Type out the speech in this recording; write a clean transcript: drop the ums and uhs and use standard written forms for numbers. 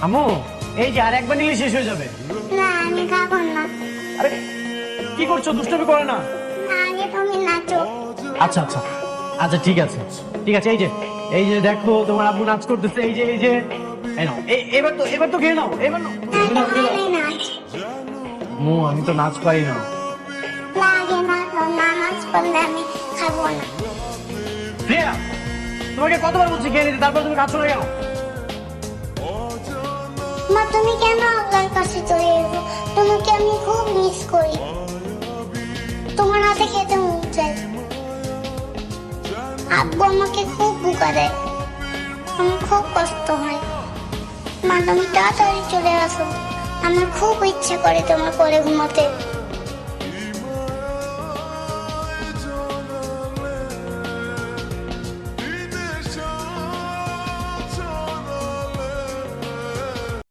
আম্মু এই যে আর একবার নিলে শেষ হয়ে যাবে। না আমি খাবো না। আরে কি করছো, দুষ্টুমি করে না। না, আগে তুমি নাচো। আচ্ছা আচ্ছা আচ্ছা ঠিক আছে ঠিক আছে। এই যে দেখো তোমার আব্বু নাচ করতেছে, এই যে এই নাও, এবার তো খেয়ে নাও, এবার নাও। তাহলে নাচ। আম্মু আমি তো নাচ পারি না। লাগে না তো, না নাচ পারলে আমি খাবো না। প্রিয়া তোমাকে কতবার বলছি খেয়ে নিতে, তারপর তুমি খাচ্ছ না কেন? মা তুমি কেন আল্লাহর কাছে চলে এসো? তোমাকে আমি খুব মিস করি, তোমার হাতে খেতে মন চাই। আব্বু আমাকে খুব বোকা দেয়, আমার খুব কষ্ট হয়। মা তুমি তাড়াতাড়ি চলে আসো, আমার খুব ইচ্ছে করে তোমার কোলে ঘুমাতে।